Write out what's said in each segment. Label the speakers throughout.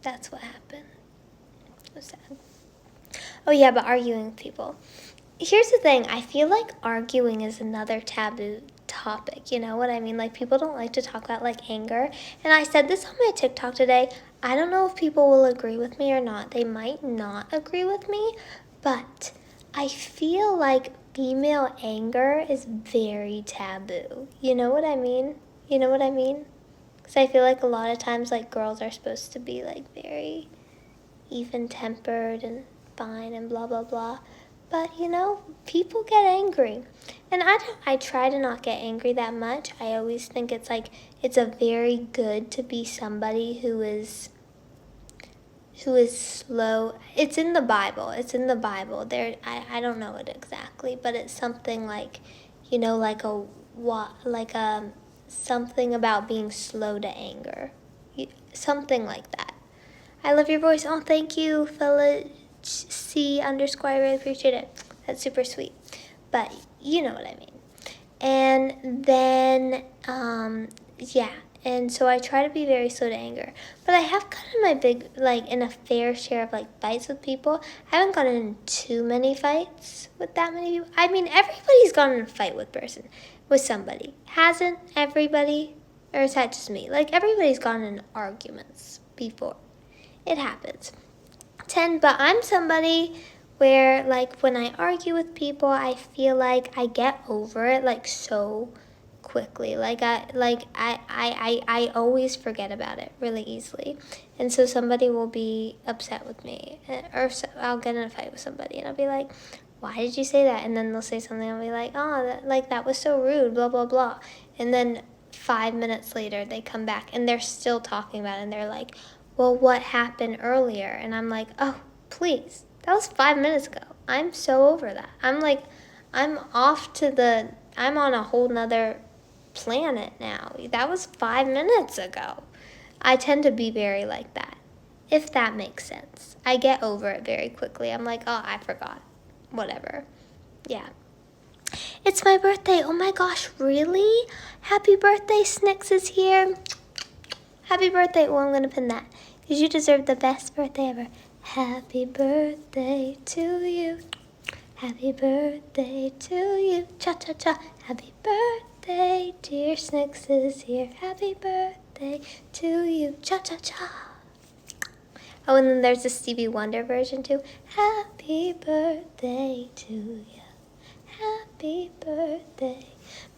Speaker 1: That's what happened. It was sad. Oh yeah, but arguing with people. Here's the thing. I feel like arguing is another taboo topic. You know what I mean? Like, people don't like to talk about, like, anger. And I said this on my TikTok today. I don't know if people will agree with me or not. They might not agree with me. But I feel like female anger is very taboo. You know what I mean? You know what I mean? Because I feel like a lot of times, like, girls are supposed to be, like, very even-tempered and fine and blah, blah, blah. But, you know, people get angry. And I try to not get angry that much. I always think it's like, it's a very good to be somebody who is slow. It's in the Bible. It's in the Bible. I don't know it exactly, but it's something like, you know, like something about being slow to anger. Something like that. I love your voice. Oh, thank you, C_. I really appreciate it. That's super sweet. But you know what I mean. And then, yeah. And so I try to be very slow to anger. But I have gotten in a fair share of, like, fights with people. I haven't gotten in too many fights with that many people. I mean, everybody's gotten in a fight with somebody. Hasn't everybody? Or is that just me? Like, everybody's gotten in arguments before. It happens. But I'm somebody where, like, when I argue with people, I feel like I get over it, like, so quickly. I always forget about it really easily. And so somebody will be upset with me, or I'll get in a fight with somebody, and I'll be like, why did you say that? And then they'll say something, I'll be like, oh, that was so rude, blah, blah, blah. And then 5 minutes later, they come back, and they're still talking about it, and they're like, well, what happened earlier? And I'm like, oh, please, that was 5 minutes ago. I'm so over that. I'm on a whole nother planet now. That was 5 minutes ago. I tend to be very like that, if that makes sense. I get over it very quickly. I'm like, oh, I forgot. Whatever. Yeah. It's my birthday. Oh my gosh, really? Happy birthday, Snicks is here. Happy birthday. Oh, I'm going to pin that. Because you deserve the best birthday ever. Happy birthday to you. Happy birthday to you. Cha-cha-cha. Happy birthday, dear Snicks is here. Happy birthday to you. Cha-cha-cha. Oh, and then there's the Stevie Wonder version too. Happy birthday to you. Happy birthday.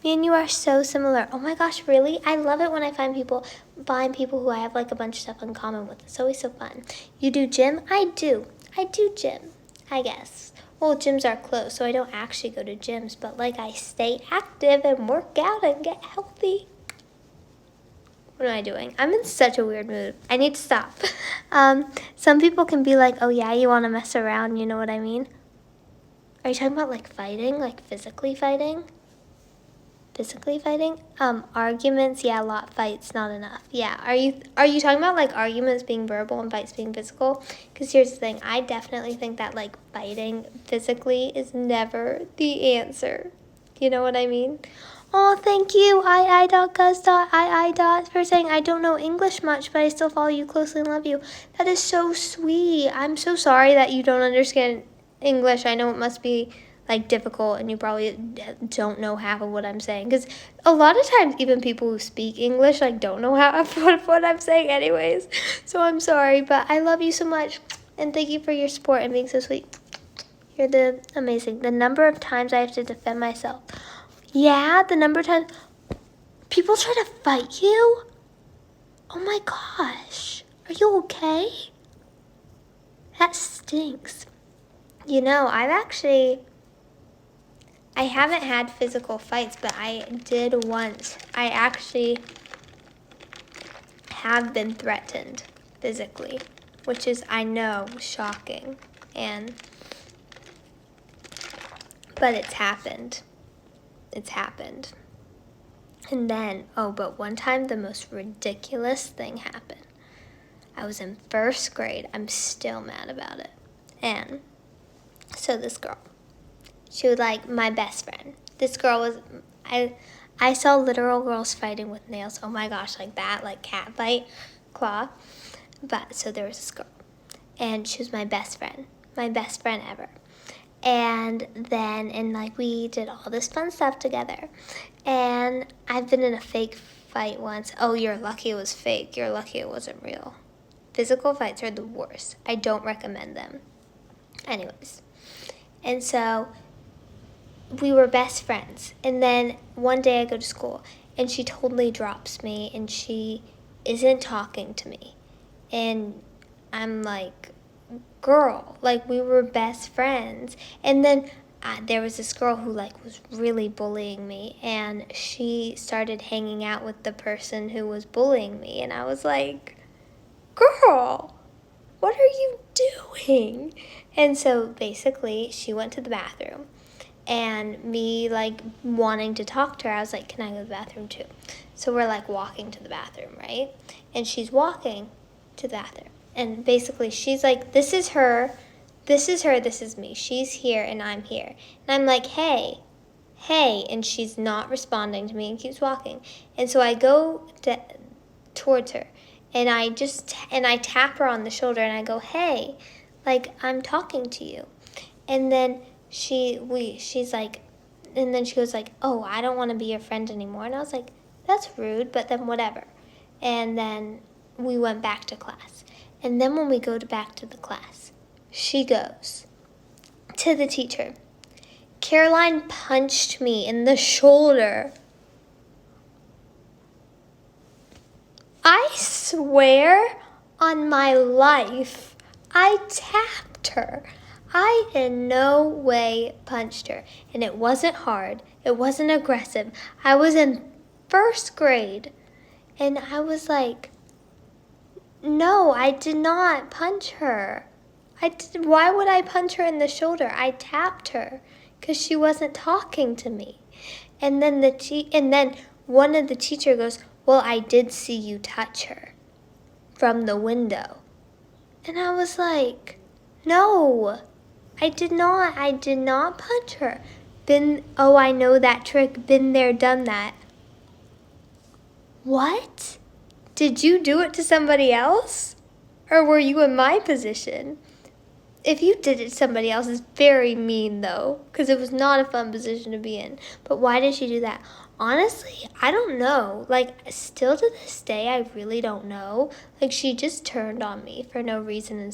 Speaker 1: Me and you are so similar. Oh my gosh, really? I love it when I find people who I have, like, a bunch of stuff in common with. It's always so fun. You do gym? I do gym, I guess. Well, gyms are closed, so I don't actually go to gyms, but, like, I stay active and work out and get healthy. What am I doing? I'm in such a weird mood. I need to stop. Some people can be like, oh yeah, you want to mess around, you know what I mean? Are you talking about, like, fighting? Like, physically fighting? Physically fighting? Arguments, yeah, a lot. Fights, not enough. Yeah, are you talking about, like, arguments being verbal and fights being physical? Because here's the thing. I definitely think that, like, fighting physically is never the answer. You know what I mean? Oh, thank you, I.I.Gus.I.I. for saying I don't know English much, but I still follow you closely and love you. That is so sweet. I'm so sorry that you don't understand English. I know it must be, like, difficult, and you probably don't know half of what I'm saying. Because a lot of times, even people who speak English, like, don't know half of what I'm saying anyways. So I'm sorry, but I love you so much. And thank you for your support and being so sweet. You're amazing. The number of times I have to defend myself. Yeah, the number of times people try to fight you? Oh my gosh. Are you okay? That stinks. You know, I haven't had physical fights, but I did once. I actually have been threatened physically, which is, I know, shocking. But it's happened. It's happened. And then, but one time the most ridiculous thing happened. I was in 1st grade. I'm still mad about it. And so this girl, she was, like, my best friend. This girl was, I saw literal girls fighting with nails. Oh my gosh, like that, like cat fight, claw. But so there was this girl, and she was my best friend ever. And then, and like, we did all this fun stuff together. And I've been in a fake fight once. Oh, you're lucky it was fake. You're lucky it wasn't real. Physical fights are the worst. I don't recommend them. Anyways, and so we were best friends. And then one day I go to school, and she totally drops me, and she isn't talking to me. And I'm like, girl, like, we were best friends. And then there was this girl who like was really bullying me, and she started hanging out with the person who was bullying me, and I was like, girl, what are you doing? And so basically she went to the bathroom, and me like wanting to talk to her, I was like, can I go to the bathroom too? So we're like walking to the bathroom, right? And she's walking to the bathroom, and basically she's like, this is her, this is me. She's here and I'm here. And I'm like, hey, and she's not responding to me and keeps walking. And so I go towards her, and I tap her on the shoulder, and I go, hey, like, I'm talking to you. And then she's like, and then she goes like, oh, I don't want to be your friend anymore. And I was like, that's rude, but then whatever. And then we went back to class. And then when we go back to the class, she goes to the teacher, Caroline punched me in the shoulder. I swear on my life, I tapped her. I in no way punched her. And it wasn't hard. It wasn't aggressive. I was in first grade. And I was like, no, I did not punch her. Why would I punch her in the shoulder? I tapped her because she wasn't talking to me. And then one of the teacher goes, well, I did see you touch her from the window. And I was like, no, I did not punch her. I know that trick, been there, done that. What? Did you do it to somebody else? Or were you in my position? If you did it to somebody else, it's very mean, though, because it was not a fun position to be in. But why did she do that? Honestly, I don't know. Like, still to this day, I really don't know. Like, she just turned on me for no reason and